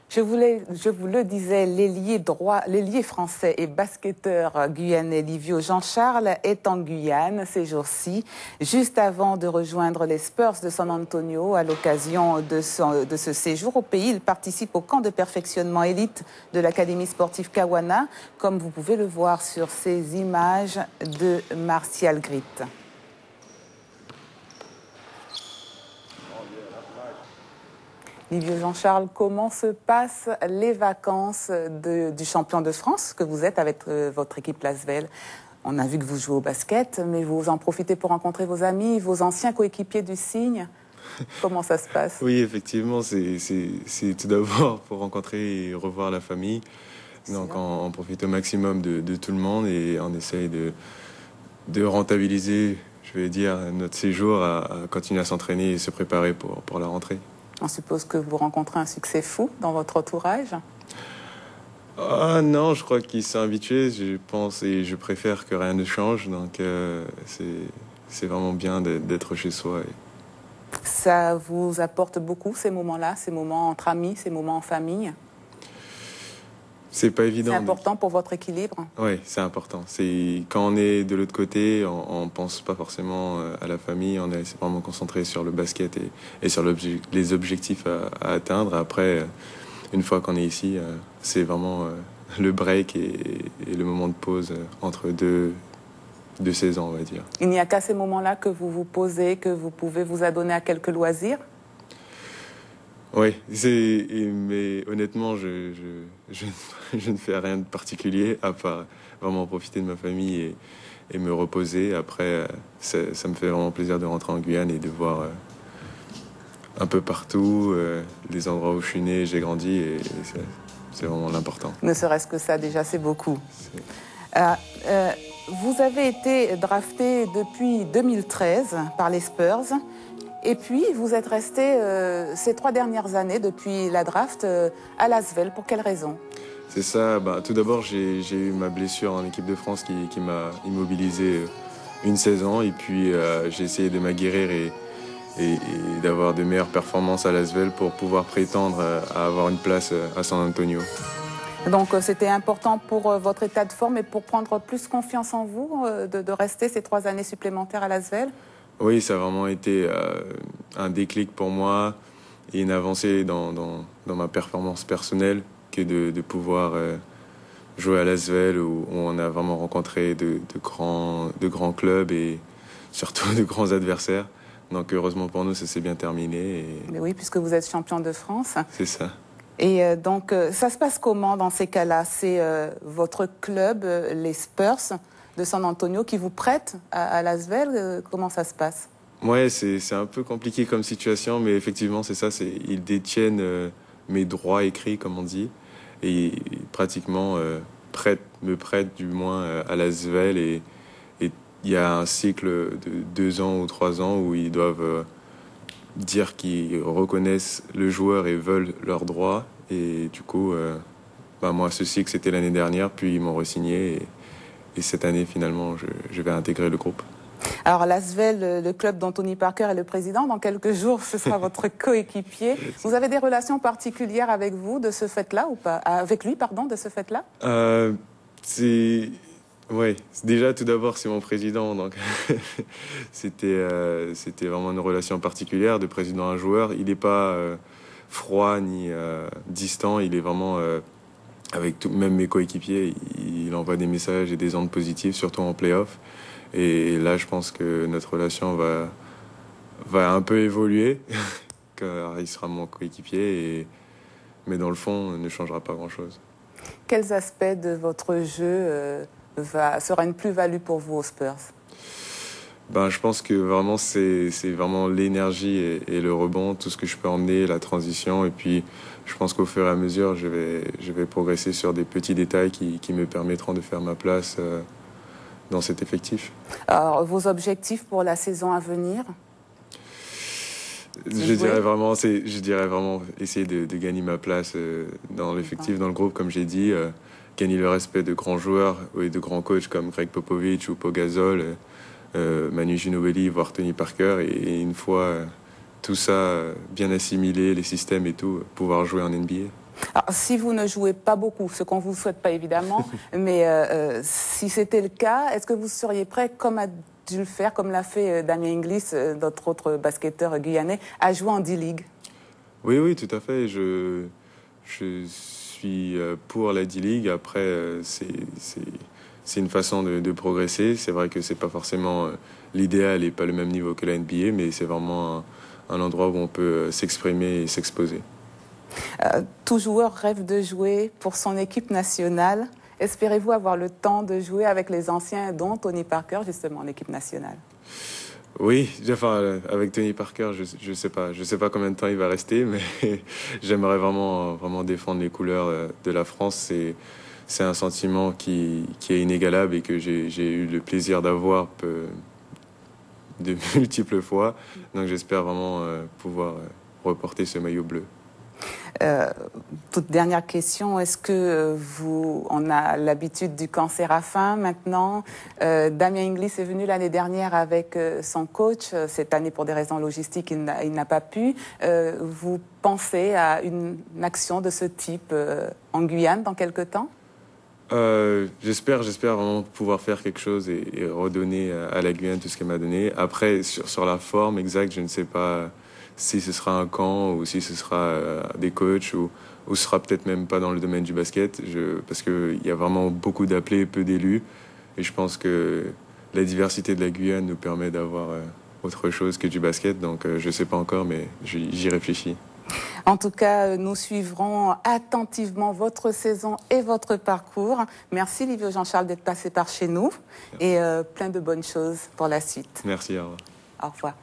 Je vous le disais, l'ailier français et basketteur guyanais Livio Jean-Charles est en Guyane ces jours-ci, juste avant de rejoindre les Spurs de San Antonio. À l'occasion de ce séjour au pays, il participe au camp de perfectionnement élite de l'Académie sportive Kawana, comme vous pouvez le voir sur ces images de Martial Grit. Livio Jean-Charles, comment se passent les vacances du champion de France que vous êtes avec votre équipe Lasvel? On a vu que vous jouez au basket, mais vous en profitez pour rencontrer vos amis, vos anciens coéquipiers du Cygne. Comment ça se passe? Oui, effectivement, c'est tout d'abord pour rencontrer et revoir la famille. Donc on profite au maximum de tout le monde et on essaye de rentabiliser, je vais dire, notre séjour à continuer à s'entraîner et se préparer pour la rentrée. On suppose que vous rencontrez un succès fou dans votre entourage? Ah non, je crois qu'ils sont habitués, je pense, et je préfère que rien ne change. Donc c'est vraiment bien d'être chez soi. Ça vous apporte beaucoup ces moments-là, ces moments entre amis, ces moments en famille? C'est pas évident. C'est important pour votre équilibre? Oui, c'est important. Quand on est de l'autre côté, on pense pas forcément à la famille, on est vraiment concentré sur le basket et sur les objectifs à atteindre. Après, une fois qu'on est ici, c'est vraiment le break et le moment de pause entre deux saisons, on va dire. Il n'y a qu'à ces moments-là que vous vous posez, que vous pouvez vous adonner à quelques loisirs? Oui, mais honnêtement, je ne fais rien de particulier à part vraiment profiter de ma famille et me reposer. Après, ça me fait vraiment plaisir de rentrer en Guyane et de voir un peu partout les endroits où je suis né, j'ai grandi et c'est vraiment l'important. Ne serait-ce que ça, déjà, c'est beaucoup. Vous avez été drafté depuis 2013 par les Spurs. Et puis, vous êtes resté ces 3 dernières années, depuis la draft, à Lasvel. Pour quelle raison? C'est ça. Tout d'abord, j'ai eu ma blessure en équipe de France qui m'a immobilisé une saison. Et puis, j'ai essayé de m'aguerrir et d'avoir de meilleures performances à Lasvel pour pouvoir prétendre à avoir une place à San Antonio. Donc, c'était important pour votre état de forme et pour prendre plus confiance en vous de rester ces 3 années supplémentaires à Lasvel? Oui, ça a vraiment été un déclic pour moi et une avancée dans ma performance personnelle que de pouvoir jouer à Lasvel où on a vraiment rencontré de grands clubs et surtout de grands adversaires. Donc heureusement pour nous, ça s'est bien terminé. Mais oui, puisque vous êtes champion de France. C'est ça. Et donc, ça se passe comment dans ces cas-là? C'est votre club, les Spurs de San Antonio, qui vous prête à Lasvel? Comment ça se passe? Ouais, c'est un peu compliqué comme situation, mais effectivement, c'est ça. Ils détiennent mes droits écrits, comme on dit, et pratiquement me prêtent du moins à Lasvel. Et il y a un cycle de 2 ans ou 3 ans où ils doivent dire qu'ils reconnaissent le joueur et veulent leurs droits. Et du coup, moi, ce cycle, c'était l'année dernière, puis ils m'ont re-signé. Et cette année, finalement, je vais intégrer le groupe. Alors, Lasvel, le club dont Tony Parker est le président, dans quelques jours, ce sera votre coéquipier. Vous avez des relations particulières avec vous de ce fait-là ou pas? Avec lui, pardon, de ce fait-là? Oui, déjà, tout d'abord, c'est mon président. Donc, c'était vraiment une relation particulière de président à joueur. Il n'est pas froid ni distant. Il est vraiment... avec même mes coéquipiers, il envoie des messages et des ondes positives, surtout en play-off. Et là, je pense que notre relation va un peu évoluer, car il sera mon coéquipier, mais dans le fond, il ne changera pas grand-chose. Quels aspects de votre jeu sera une plus-value pour vous aux Spurs? Je pense que vraiment, c'est vraiment l'énergie et le rebond, tout ce que je peux emmener, la transition. Et puis, je pense qu'au fur et à mesure, je vais progresser sur des petits détails qui me permettront de faire ma place dans cet effectif. Alors, vos objectifs pour la saison à venir? Je dirais vraiment essayer de gagner ma place dans l'effectif, dans le groupe, comme j'ai dit. Gagner le respect de grands joueurs et de grands coachs comme Greg Popovich ou Pau Gasol. Manu Ginobili, voire Tony Parker, et une fois tout ça bien assimilé, les systèmes et tout, pouvoir jouer en NBA. Alors, si vous ne jouez pas beaucoup, ce qu'on ne vous souhaite pas évidemment, mais si c'était le cas, est-ce que vous seriez prêt, comme a dû le faire, comme l'a fait Damien Inglis, notre autre basketteur guyanais, à jouer en D-League? Oui, oui, tout à fait. Je suis pour la D-League. Après, c'est une façon de progresser. C'est vrai que c'est pas forcément l'idéal et pas le même niveau que la NBA, mais c'est vraiment un endroit où on peut s'exprimer et s'exposer. Tout joueur rêve de jouer pour son équipe nationale. Espérez-vous avoir le temps de jouer avec les anciens, dont Tony Parker, justement, en équipe nationale? Oui, enfin, avec Tony Parker, je sais pas combien de temps il va rester, mais j'aimerais vraiment défendre les couleurs de la France. C'est un sentiment qui est inégalable et que j'ai eu le plaisir d'avoir de multiples fois. Donc j'espère vraiment pouvoir reporter ce maillot bleu. Toute dernière question, est-ce que on a l'habitude du camp Séraphin maintenant? Damien Inglis est venu l'année dernière avec son coach. Cette année, pour des raisons logistiques, il n'a pas pu. Vous pensez à une action de ce type en Guyane dans quelque temps? J'espère vraiment pouvoir faire quelque chose et redonner à la Guyane tout ce qu'elle m'a donné. Après, sur la forme exacte, je ne sais pas si ce sera un camp ou si ce sera des coachs ou ce sera peut-être même pas dans le domaine du basket. Parce qu'il y a vraiment beaucoup d'appelés, peu d'élus. Et je pense que la diversité de la Guyane nous permet d'avoir autre chose que du basket. Donc je sais pas encore, mais j'y réfléchis. En tout cas, nous suivrons attentivement votre saison et votre parcours. Merci Livio Jean-Charles d'être passé par chez nous. Merci. Et plein de bonnes choses pour la suite. Merci, au revoir. Au revoir.